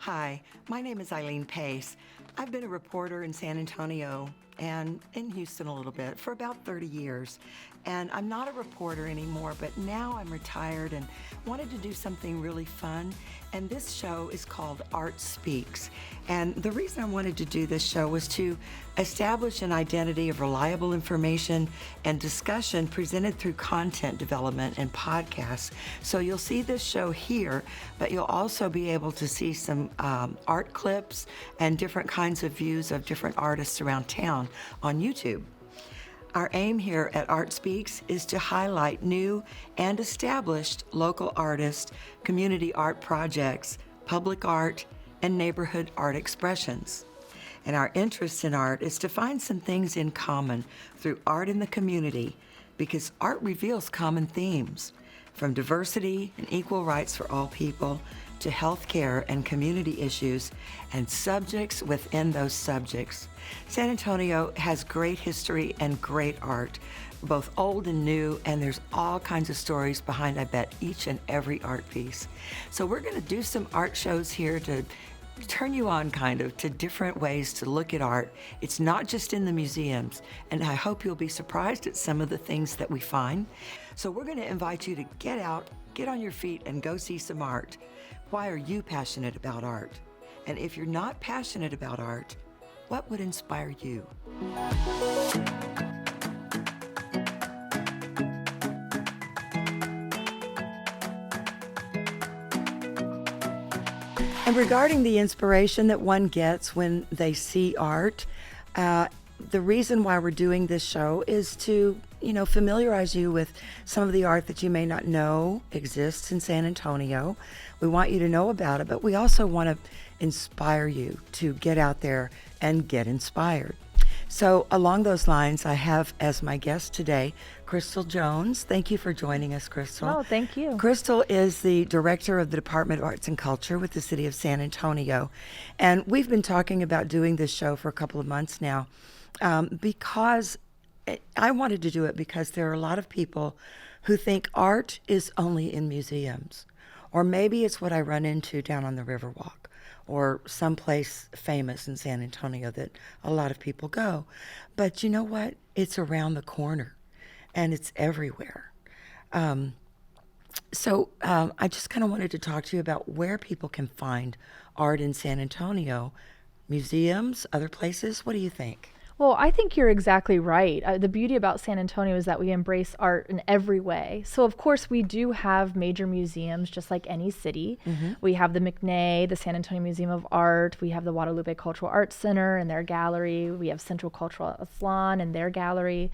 Hi, my name is Eileen Pace. I've been a reporter in San Antonio and in Houston a little bit for about 30 years. And I'm not a reporter anymore, but now I'm retired and wanted to do something really fun. And this show is called Art Speaks. And the reason I wanted to do this show was to establish an identity of reliable information and discussion presented through content development and podcasts. So you'll see this show here, but you'll also be able to see some art clips and different kinds of views of different artists around town on YouTube. Our aim here at Art Speaks is to highlight new and established local artists, community art projects, public art, and neighborhood art expressions. And our interest in art is to find some things in common through art in the community, because art reveals common themes, from diversity and equal rights for all people to healthcare and community issues and subjects within those subjects. San Antonio has great history and great art, both old and new, and there's all kinds of stories behind, I bet, each and every art piece. So we're gonna do some art shows here to turn you on kind of to different ways to look at art. It's not just in the museums, and I hope you'll be surprised at some of the things that we find. So we're gonna invite you to get out, get on your feet, and go see some art. Why are you passionate about art? And if you're not passionate about art, what would inspire you? And regarding the inspiration that one gets when they see art, the reason why we're doing this show is to, familiarize you with some of the art that you may not know exists in San Antonio. We want you to know about it, but we also want to inspire you to get out there and get inspired. So along those lines, I have as my guest today, Crystal Jones. Thank you for joining us, Crystal. Oh, thank you. Crystal is the director of the Department of Arts and Culture with the City of San Antonio. And we've been talking about doing this show for a couple of months now because I wanted to do it because there are a lot of people who think art is only in museums. Or maybe it's what I run into down on the Riverwalk or someplace famous in San Antonio that a lot of people go. But you know what? It's around the corner and it's everywhere. So I just kind of wanted to talk to you about where people can find art in San Antonio, museums, other places. What do you think? Well, I think you're exactly right. The beauty about San Antonio is that we embrace art in every way. So, of course, we do have major museums, just like any city. Mm-hmm. We have the McNay, the San Antonio Museum of Art. We have the Guadalupe Cultural Arts Center and their gallery. We have Central Cultural Salon and their gallery.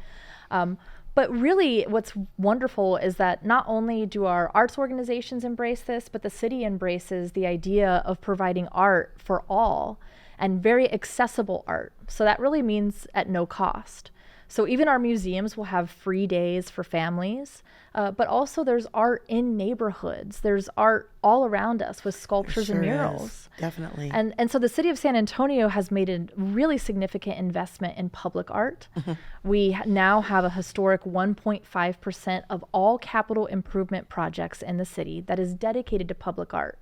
But really, what's wonderful is that not only do our arts organizations embrace this, but the city embraces the idea of providing art for all, and very accessible art. So that really means at no cost. So even our museums will have free days for families, but also there's art in neighborhoods. There's art all around us with sculptures and murals. Is. Definitely. And so the city of San Antonio has made a really significant investment in public art. Mm-hmm. We now have a historic 1.5% of all capital improvement projects in the city that is dedicated to public art.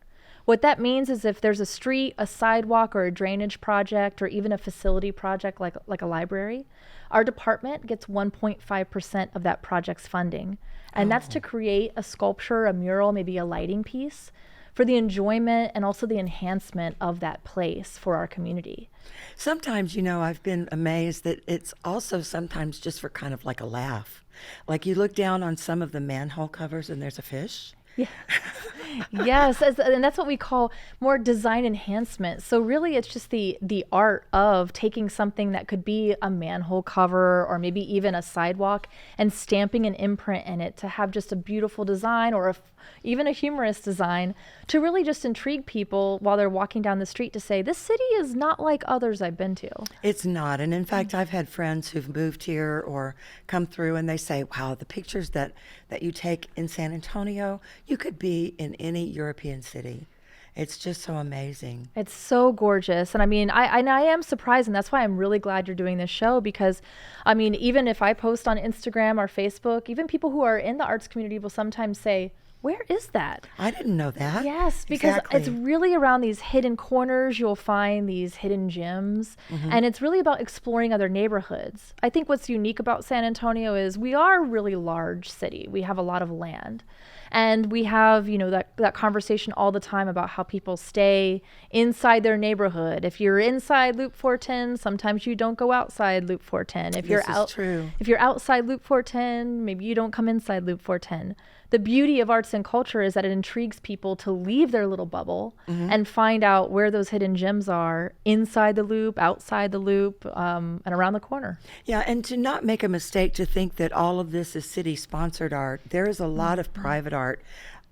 What that means is if there's a street, a sidewalk, or a drainage project, or even a facility project like a library, our department gets 1.5% of that project's funding. And that's to create a sculpture, a mural, maybe a lighting piece for the enjoyment and also the enhancement of that place for our community. Sometimes, I've been amazed that it's also sometimes just for kind of like a laugh. Like you look down on some of the manhole covers and there's a fish. Yeah. Yes, and that's what we call more design enhancement. So really it's just the art of taking something that could be a manhole cover or maybe even a sidewalk and stamping an imprint in it to have just a beautiful design or even a humorous design to really just intrigue people while they're walking down the street to say, this city is not like others I've been to. It's not. And in fact, I've had friends who've moved here or come through and they say, wow, the pictures that you take in San Antonio, you could be in any European city. It's just so amazing. It's so gorgeous. And I mean, I am surprised, and that's why I'm really glad you're doing this show, because I mean, even if I post on Instagram or Facebook, even people who are in the arts community will sometimes say, Where is that? I didn't know that. Yes, because Exactly. it's really around these hidden corners. You'll find these hidden gems, and it's really about exploring other neighborhoods. I think what's unique about San Antonio is we are a really large city. We have a lot of land, and we have, that conversation all the time about how people stay inside their neighborhood. If you're inside Loop 410, sometimes you don't go outside Loop 410. If you're True. If you're outside Loop 410, maybe you don't come inside Loop 410. The beauty of arts and culture is that it intrigues people to leave their little bubble and find out where those hidden gems are inside the loop, outside the loop, and around the corner. Yeah, and to not make a mistake to think that all of this is city-sponsored art. There is a lot of private art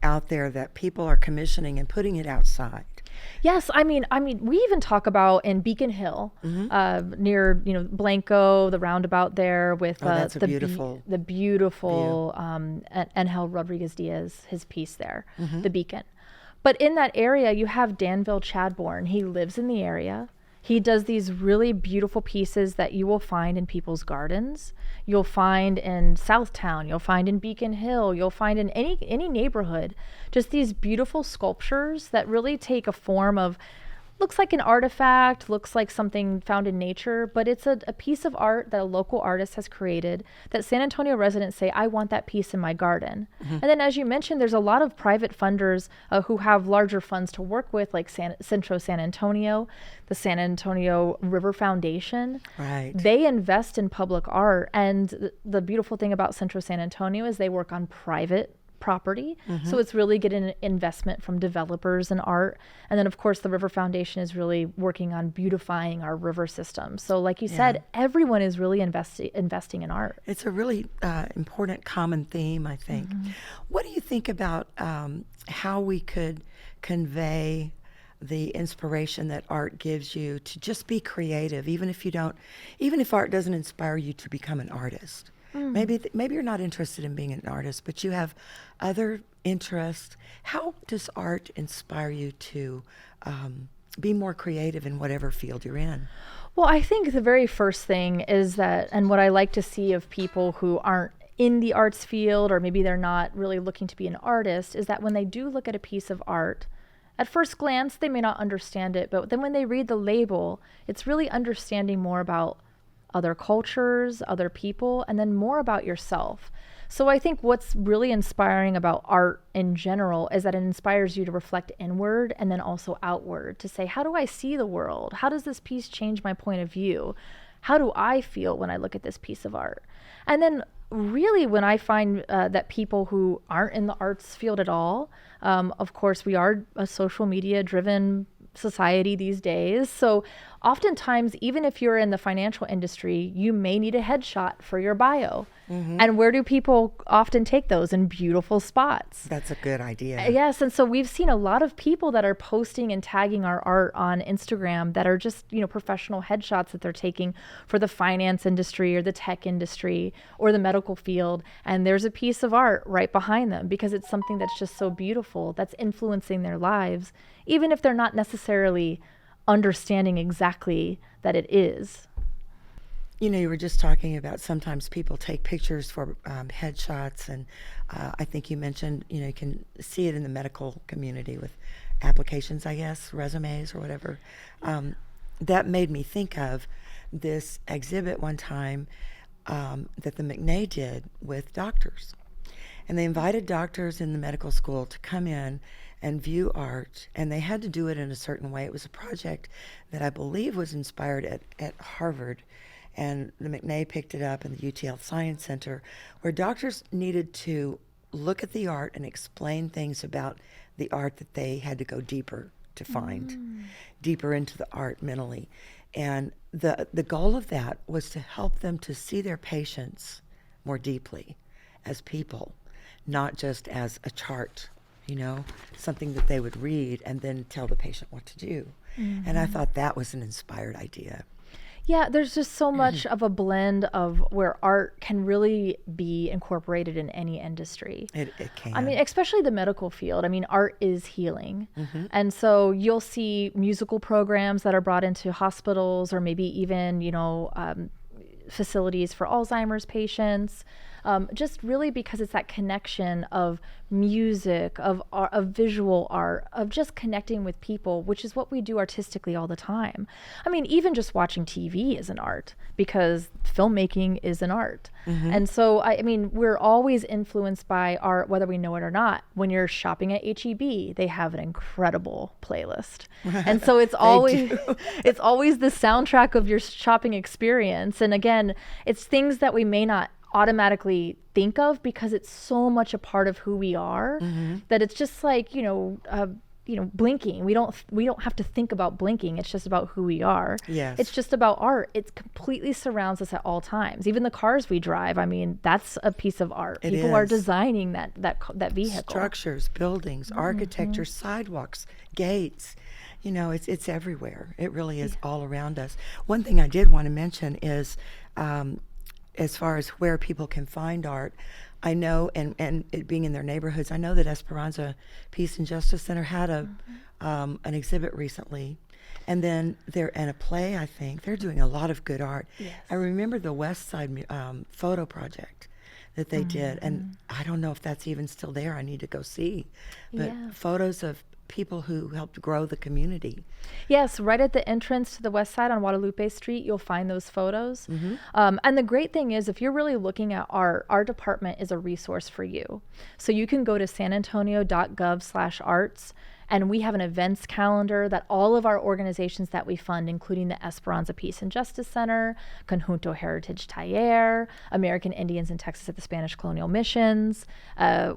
out there that people are commissioning and putting it outside. Yes, I mean, we even talk about in Beacon Hill, near Blanco, the roundabout there with That's the beautiful beautiful Angel Rodriguez Diaz, his piece there, the Beacon. But in that area, you have Danville Chadbourne. He lives in the area. He does these really beautiful pieces that you will find in people's gardens. You'll find in Southtown. You'll find in Beacon Hill. You'll find in any neighborhood, just these beautiful sculptures that really take a form of, looks like an artifact, looks like something found in nature, but it's a piece of art that a local artist has created that San Antonio residents say, I want that piece in my garden. And then, as you mentioned, there's a lot of private funders who have larger funds to work with, like Centro San Antonio, the San Antonio River Foundation. Right. They invest in public art, and the beautiful thing about Centro San Antonio is they work on private property. So it's really getting an investment from developers in art. And then, of course, the River Foundation is really working on beautifying our river system. So like you said, everyone is really investing in art. It's a really important common theme, I think. What do you think about how we could convey the inspiration that art gives you to just be creative, even if art doesn't inspire you to become an artist? Maybe you're not interested in being an artist, but you have other interests. How does art inspire you to be more creative in whatever field you're in? Well, I think the very first thing is that, and what I like to see of people who aren't in the arts field, or maybe they're not really looking to be an artist, is that when they do look at a piece of art, at first glance, they may not understand it, but then when they read the label, it's really understanding more about other cultures, other people, and then more about yourself. So I think what's really inspiring about art in general is that it inspires you to reflect inward and then also outward to say, how do I see the world? How does this piece change my point of view? How do I feel when I look at this piece of art? And then really when I find that people who aren't in the arts field at all, of course, we are a social media driven society these days. So oftentimes, even if you're in the financial industry, you may need a headshot for your bio. And where do people often take those? In beautiful spots. That's a good idea. Yes. And so we've seen a lot of people that are posting and tagging our art on Instagram that are just, professional headshots that they're taking for the finance industry or the tech industry or the medical field. And there's a piece of art right behind them because it's something that's just so beautiful, that's influencing their lives, even if they're not necessarily understanding exactly that it is. You were just talking about sometimes people take pictures for headshots, and I think you mentioned, you can see it in the medical community with applications, I guess, resumes or whatever. That made me think of this exhibit one time that the McNay did with doctors. And they invited doctors in the medical school to come in and view art, and they had to do it in a certain way. It was a project that I believe was inspired at Harvard, and the McNay picked it up in the UTL Science Center, where doctors needed to look at the art and explain things about the art that they had to go deeper to find, deeper into the art mentally. And the goal of that was to help them to see their patients more deeply as people, not just as a chart, something that they would read and then tell the patient what to do. And I thought that was an inspired idea. Yeah, there's just so much of a blend of where art can really be incorporated in any industry. It can. I mean, especially the medical field. I mean, art is healing. And so you'll see musical programs that are brought into hospitals or maybe even, facilities for Alzheimer's patients. just really because it's that connection of music, of visual art, of just connecting with people, which is what we do artistically all the time. I mean, even just watching TV is an art, because filmmaking is an art. And so, I mean, we're always influenced by art, whether we know it or not. When you're shopping at H-E-B, they have an incredible playlist. And so it's always the soundtrack of your shopping experience. And again, it's things that we may not automatically think of because it's so much a part of who we are, that it's just like, blinking. We don't have to think about blinking. It's just about who we are. Yes. It's just about art. It completely surrounds us at all times. Even the cars we drive, I mean, that's a piece of art. People are designing that vehicle. Structures, buildings, architecture, sidewalks, gates. It's everywhere. It really is all around us. One thing I did want to mention is, as far as where people can find art, I know, and it being in their neighborhoods, I know that Esperanza Peace and Justice Center had an exhibit recently, and then and a play. I think they're doing a lot of good art. Yes. I remember the West Side photo project that they did, and I don't know if that's even still there. I need to go see, but photos of people who helped grow the community. Yes, right at the entrance to the west side on Guadalupe Street, you'll find those photos. And the great thing is, if you're really looking at art, our department is a resource for you. So you can go to sanantonio.gov/arts, and we have an events calendar that all of our organizations that we fund, including the Esperanza Peace and Justice Center, Conjunto Heritage Taller, American Indians in Texas at the Spanish Colonial Missions,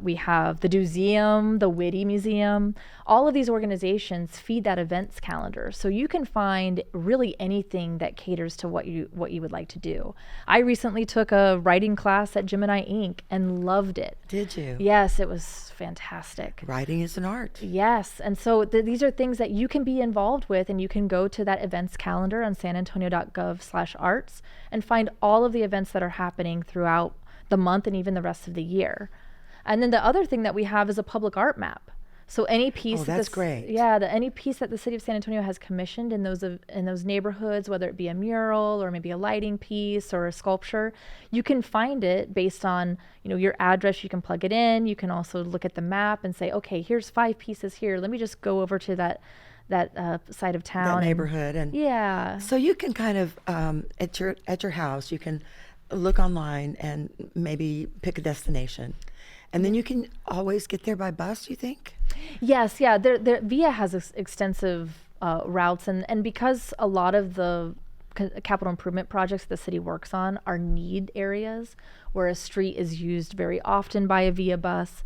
we have the Museum, the Whitty Museum. All of these organizations feed that events calendar, so you can find really anything that caters to what you would like to do. I recently took a writing class at Gemini Inc. and loved it. Did you? Yes, it was fantastic. Writing is an art. Yes, and so these are things that you can be involved with, and you can go to that events calendar on sanantonio.gov/arts and find all of the events that are happening throughout the month and even the rest of the year. And then the other thing that we have is a public art map. So any piece that's great. any piece that the city of San Antonio has commissioned in those neighborhoods, whether it be a mural or maybe a lighting piece or a sculpture, you can find it based on your address. You can plug it in. You can also look at the map and say, okay, here's 5 pieces here. Let me just go over to that side of town, that neighborhood, and so you can kind of at your house, you can look online and maybe pick a destination. And then you can always get there by bus, you think? Yes, yeah. VIA has extensive routes, and because a lot of the capital improvement projects the city works on are need areas where a street is used very often by a VIA bus,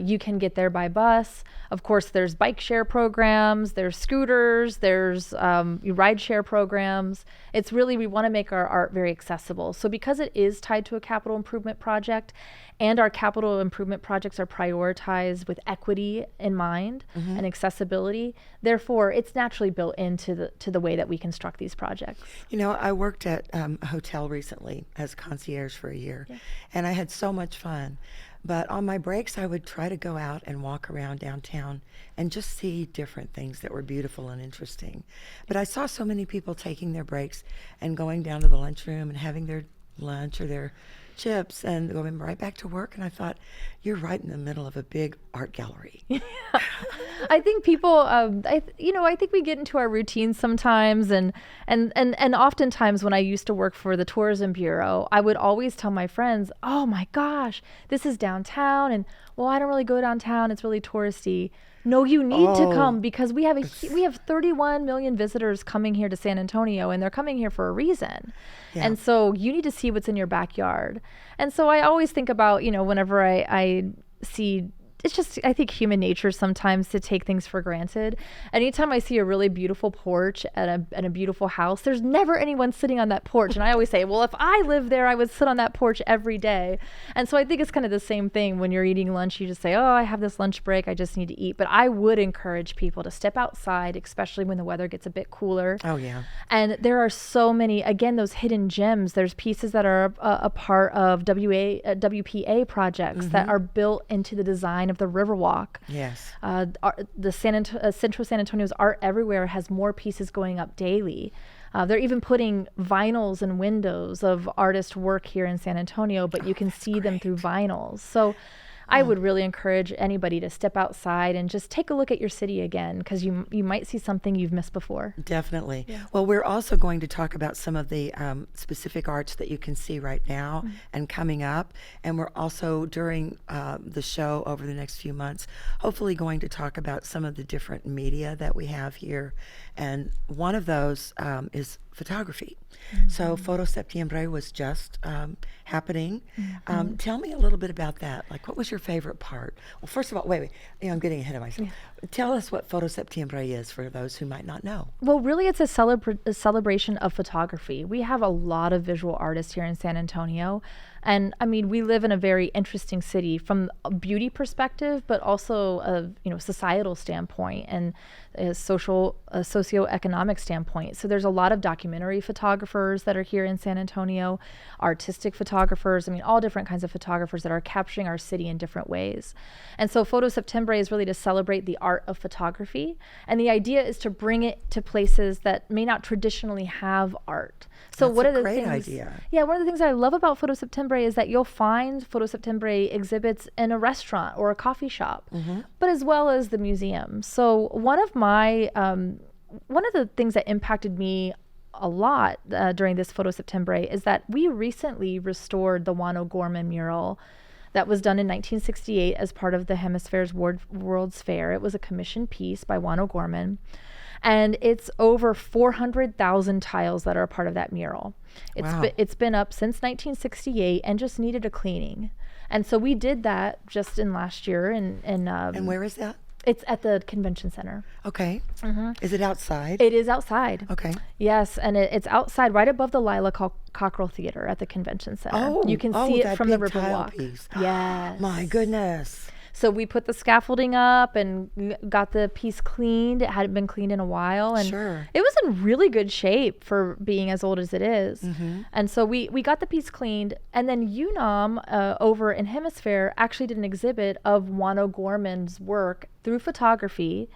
you can get there by bus. Of course, there's bike share programs, there's scooters, there's ride share programs. It's really, we want to make our art very accessible. So because it is tied to a capital improvement project, and our capital improvement projects are prioritized with equity in mind and accessibility, therefore it's naturally built into the way that we construct these projects. I worked at a hotel recently as concierge for a year, and I had so much fun. But on my breaks, I would try to go out and walk around downtown and just see different things that were beautiful and interesting. But I saw so many people taking their breaks and going down to the lunchroom and having their lunch or their chips and going right back to work, and I thought, you're right in the middle of a big art gallery. I think people, I think we get into our routines sometimes, and oftentimes when I used to work for the Tourism Bureau, I would always tell my friends, oh my gosh, this is downtown, and well, I don't really go downtown, it's really touristy. No, you need to come, because we have 31 million visitors coming here to San Antonio, and they're coming here for a reason. Yeah. And so you need to see what's in your backyard. And so I always think about, whenever I see, it's just, I think human nature sometimes to take things for granted. Anytime I see a really beautiful porch at a beautiful house, there's never anyone sitting on that porch. And I always say, well, if I lived there, I would sit on that porch every day. And so I think it's kind of the same thing when you're eating lunch. You just say, oh, I have this lunch break, I just need to eat. But I would encourage people to step outside, especially when the weather gets a bit cooler. Oh, yeah. And there are so many, again, those hidden gems. There's pieces that are a part of WPA projects that are built into the design of the Riverwalk. Yes. The Central San Antonio's Art Everywhere has more pieces going up daily. They're even putting vinyls in windows of artist work here in San Antonio, but you can see them through vinyls. So I would really encourage anybody to step outside and just take a look at your city again, because you might see something you've missed before. Definitely. Yeah. Well, we're also going to talk about some of the specific arts that you can see right now and coming up. And we're also, during the show over the next few months, hopefully going to talk about some of the different media that we have here. And one of those is photography. So Photo Septiembre was just happening. Tell me a little bit about that. Like, what was your favorite part? Well, first of all, wait, I'm getting ahead of myself. Tell us what Photo Septiembre is for those who might not know. Well, really, it's a celebration of photography. We have a lot of visual artists here in San Antonio. And I mean, we live in a very interesting city from a beauty perspective, but also a societal standpoint and a socioeconomic standpoint. So there's a lot of documentary photographers that are here in San Antonio, artistic photographers, I mean, all different kinds of photographers that are capturing our city in different ways. And so Photo Septiembre is really to celebrate the art of photography. And the idea is to bring it to places that may not traditionally have art. So That's one a of the great things, idea. Yeah, one of the things that I love about Photo Septiembre is that you'll find Photo Septiembre exhibits in a restaurant or a coffee shop, but as well as the museum. So one of the things that impacted me a lot during this Photo Septiembre is that we recently restored the Juan O'Gorman mural that was done in 1968 as part of the Hemisphere's World's Fair. It was a commissioned piece by Juan O'Gorman. And it's over 400,000 tiles that are a part of that mural. It's been up since 1968 and just needed a cleaning. And so we did that just in last year. And where is that? It's at the convention center. Okay. Is it outside? It is outside. Okay. Yes, and it's outside right above the Lila Cockrell Theater at the convention center. Oh, you can see it from the tile Riverwalk. Piece. Yes. My goodness. So we put the scaffolding up and got the piece cleaned. It hadn't been cleaned in a while. And it was in really good shape for being as old as it is. And so we got the piece cleaned. And then UNOM over in Hemisphere actually did an exhibit of Juan O'Gorman's work through photography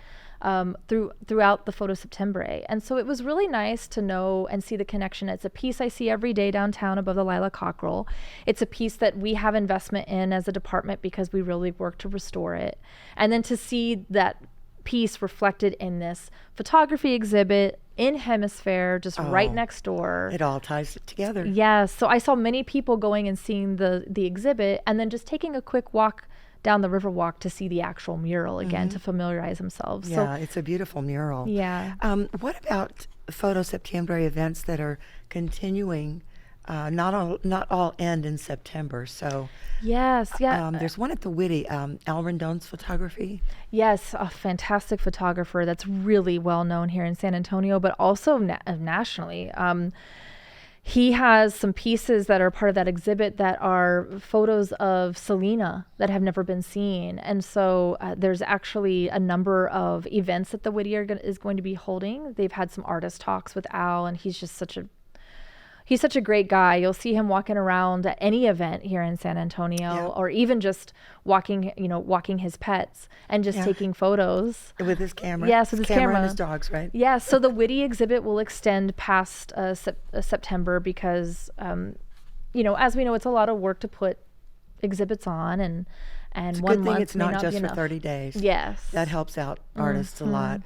throughout the Photo Septiembre. And so it was really nice to know and see the connection. It's a piece I see every day downtown above the Lila Cockrell. It's a piece that we have investment in as a department because we really work to restore it. And then to see that piece reflected in this photography exhibit in Hemisphere, just right next door. It all ties it together. Yes. So I saw many people going and seeing the exhibit and then just taking a quick walk down the Riverwalk to see the actual mural again, to familiarize themselves. Yeah, it's a beautiful mural. Yeah. What about Photo Septiembre events that are continuing? Not all end in September. So yes, yeah. There's one at the Whitty, Al Rendon's photography. Yes, a fantastic photographer that's really well known here in San Antonio, but also nationally. He has some pieces that are part of that exhibit that are photos of Selena that have never been seen. And so there's actually a number of events that the Whitty is going to be holding. They've had some artist talks with Al, and he's such a great guy. You'll see him walking around at any event here in San Antonio, or even just walking his pets and just taking photos. With his camera. Yes, with his camera. And his dogs, right? Yeah, so the Whitty exhibit will extend past September because, as we know, it's a lot of work to put exhibits on, and it's a 1 good thing month it's may not just be for enough. 30 days. Yes. That helps out artists a lot.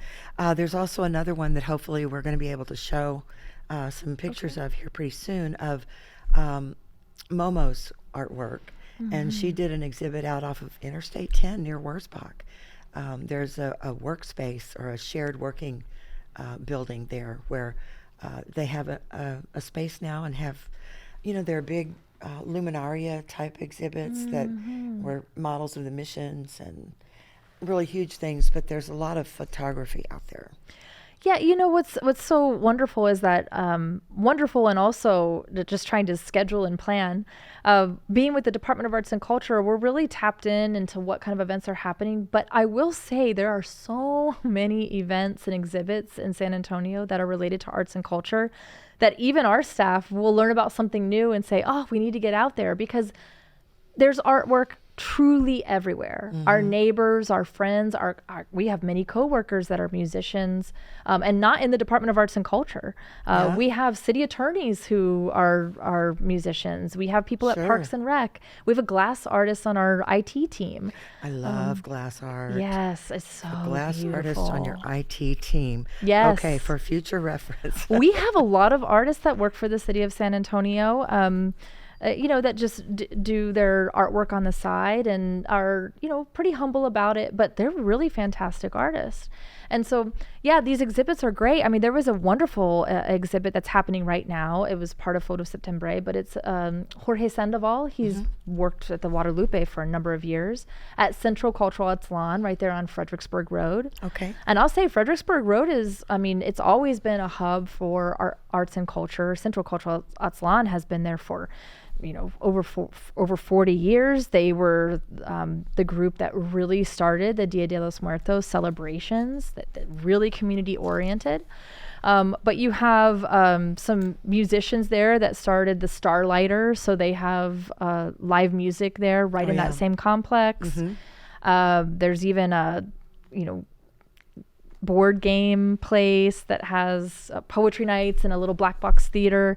There's also another one that hopefully we're going to be able to show some pictures of here pretty soon of Momo's artwork. And she did an exhibit out off of Interstate 10 near Wurzbach. There's a workspace or a shared working building there where they have a space now and have, their big luminaria type exhibits that were models of the missions and really huge things, but there's a lot of photography out there. Yeah, what's so wonderful is that wonderful and also just trying to schedule and plan. Being with the Department of Arts and Culture, we're really tapped into what kind of events are happening. But I will say there are so many events and exhibits in San Antonio that are related to arts and culture that even our staff will learn about something new and say, oh, we need to get out there because there's artwork truly everywhere. Our neighbors, our friends, we have many coworkers that are musicians, and not in the Department of Arts and Culture. We have city attorneys who are musicians. We have people at Parks and Rec. We have a glass artist on our IT team. I love glass art. Yes, it's so Glass beautiful. artist on your IT team. Yes. Okay, for future reference. We have a lot of artists that work for the city of San Antonio. That just do their artwork on the side and are, pretty humble about it, but they're really fantastic artists. And so, these exhibits are great. I mean, there was a wonderful exhibit that's happening right now. It was part of Photo Septembre, but it's Jorge Sandoval. He's worked at the Guadalupe for a number of years at Central Cultural Aztlan, right there on Fredericksburg Road. Okay. And I'll say Fredericksburg Road it's always been a hub for arts and culture. Central Cultural Aztlan has been there for over 40 years. They were the group that really started the Dia de los Muertos celebrations, that really community oriented. But you have some musicians there that started the Starlighters, so they have live music there right in that same complex. There's even a board game place that has poetry nights and a little black box theater.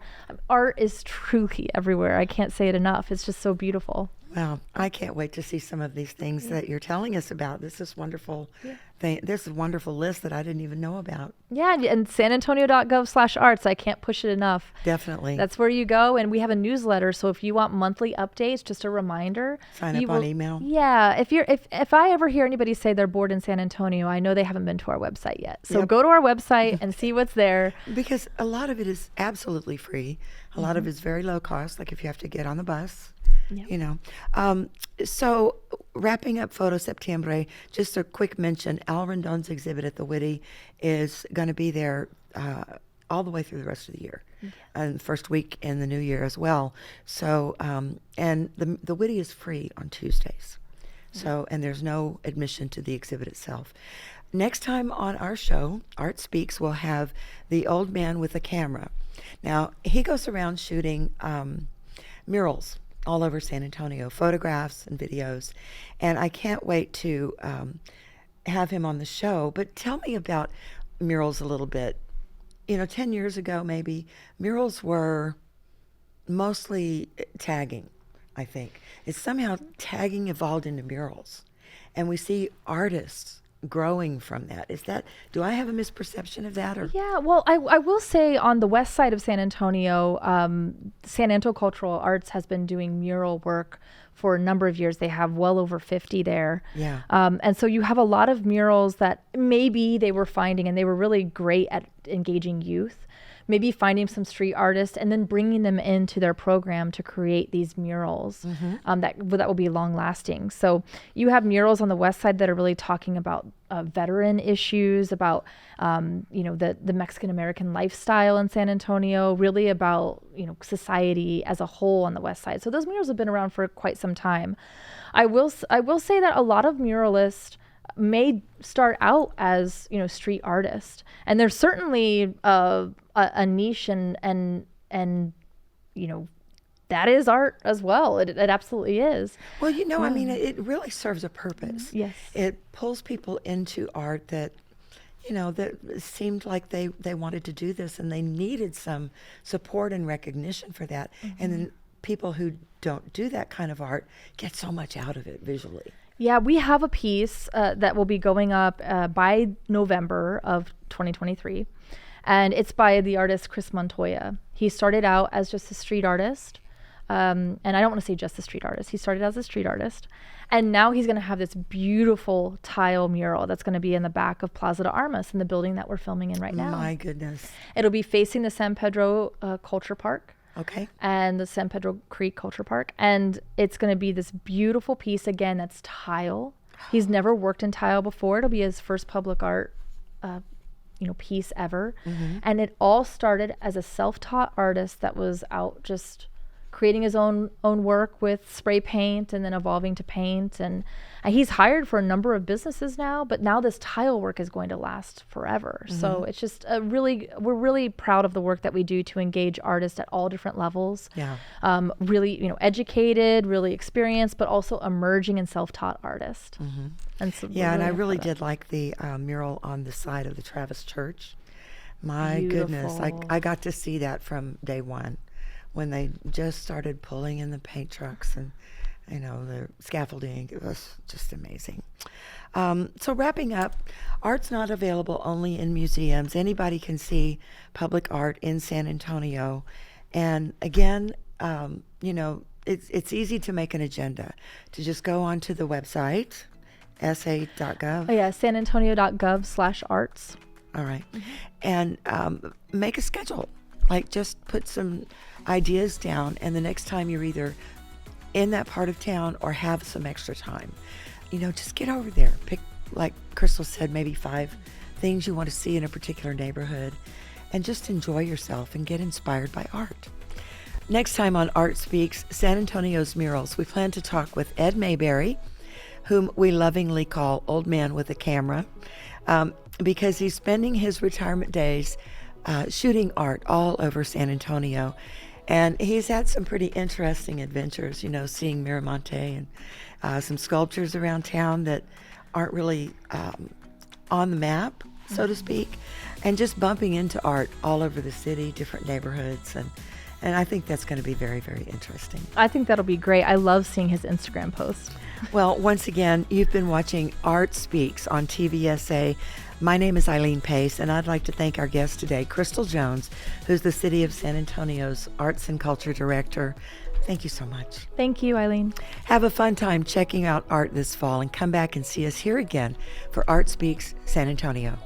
Art is truly everywhere. I can't say it enough. It's just so beautiful. Well, I can't wait to see some of these things that you're telling us about. This is wonderful. This is a wonderful list that I didn't even know about. Yeah, and sanantonio.gov/arts. I can't push it enough. Definitely. That's where you go, and we have a newsletter. So if you want monthly updates, just a reminder. Sign up on email. Yeah, if I ever hear anybody say they're bored in San Antonio, I know they haven't been to our website yet. So go to our website and see what's there. Because a lot of it is absolutely free. A lot of it is very low cost. Like if you have to get on the bus. So wrapping up Photo Septembre, just a quick mention, Al Rendon's exhibit at the Whitty is going to be there all the way through the rest of the year, and first week in the new year as well. So, and the Whitty is free on Tuesdays. So, and there's no admission to the exhibit itself. Next time on our show, Art Speaks, we'll have the old man with a camera. Now, he goes around shooting murals all over San Antonio, photographs and videos. And I can't wait to have him on the show. But tell me about murals a little bit. 10 years ago, maybe, murals were mostly tagging, I think. It's somehow tagging evolved into murals. And we see artists growing from that. Do I have a misperception of that? Or? Yeah, well, I will say on the west side of San Antonio, San Antonio Cultural Arts has been doing mural work for a number of years. They have well over 50 there. Yeah. And so you have a lot of murals that maybe they were finding, and they were really great at engaging youth, maybe finding some street artists and then bringing them into their program to create these murals that will be long lasting. So you have murals on the west side that are really talking about veteran issues, about the Mexican American lifestyle in San Antonio, really about society as a whole on the west side. So those murals have been around for quite some time. I will say that a lot of muralists may start out as street artists, and there's certainly a niche and that is art as well. It absolutely is. Well, I mean, it really serves a purpose. Yes, it pulls people into art that that seemed like they wanted to do this and they needed some support and recognition for that. And then people who don't do that kind of art get so much out of it visually. Yeah, we have a piece that will be going up by November of 2023, and it's by the artist Chris Montoya. He started out as just a street artist, and I don't want to say just a street artist. He started as a street artist, and now he's going to have this beautiful tile mural that's going to be in the back of Plaza de Armas in the building that we're filming in right now. My goodness. It'll be facing the San Pedro Culture Park. Okay. And the San Pedro Creek Culture Park. And it's going to be this beautiful piece, again, that's tile. He's never worked in tile before. It'll be his first public art, piece ever. And it all started as a self-taught artist that was out just creating his own work with spray paint and then evolving to paint. And he's hired for a number of businesses now, but now this tile work is going to last forever. So it's just we're really proud of the work that we do to engage artists at all different levels. Yeah. Really, educated, really experienced, but also emerging and self-taught artists. And so And I really did like the mural on the side of the Travis Church. My goodness, I got to see that from day one when they just started pulling in the paint trucks and, the scaffolding. It was just amazing. So wrapping up, art's not available only in museums. Anybody can see public art in San Antonio. And again, it's easy to make an agenda, to just go onto the website, sa.gov. Oh yeah, sanantonio.gov/arts. All right. And make a schedule. Like, just put some ideas down, and the next time you're either in that part of town or have some extra time, just get over there. Pick, like Crystal said, maybe 5 things you want to see in a particular neighborhood, and just enjoy yourself and get inspired by art. Next time on Art Speaks, San Antonio's Murals, we plan to talk with Ed Mayberry, whom we lovingly call Old Man with a Camera, because he's spending his retirement days shooting art all over San Antonio. And he's had some pretty interesting adventures, seeing Miramonte and some sculptures around town that aren't really on the map, so to speak, and just bumping into art all over the city, different neighborhoods. And I think that's going to be very, very interesting. I think that'll be great. I love seeing his Instagram post. Well, once again, you've been watching Art Speaks on TVSA. My name is Eileen Pace, and I'd like to thank our guest today, Crystal Jones, who's the City of San Antonio's Arts and Culture Director. Thank you so much. Thank you, Eileen. Have a fun time checking out art this fall, and come back and see us here again for Art Speaks San Antonio.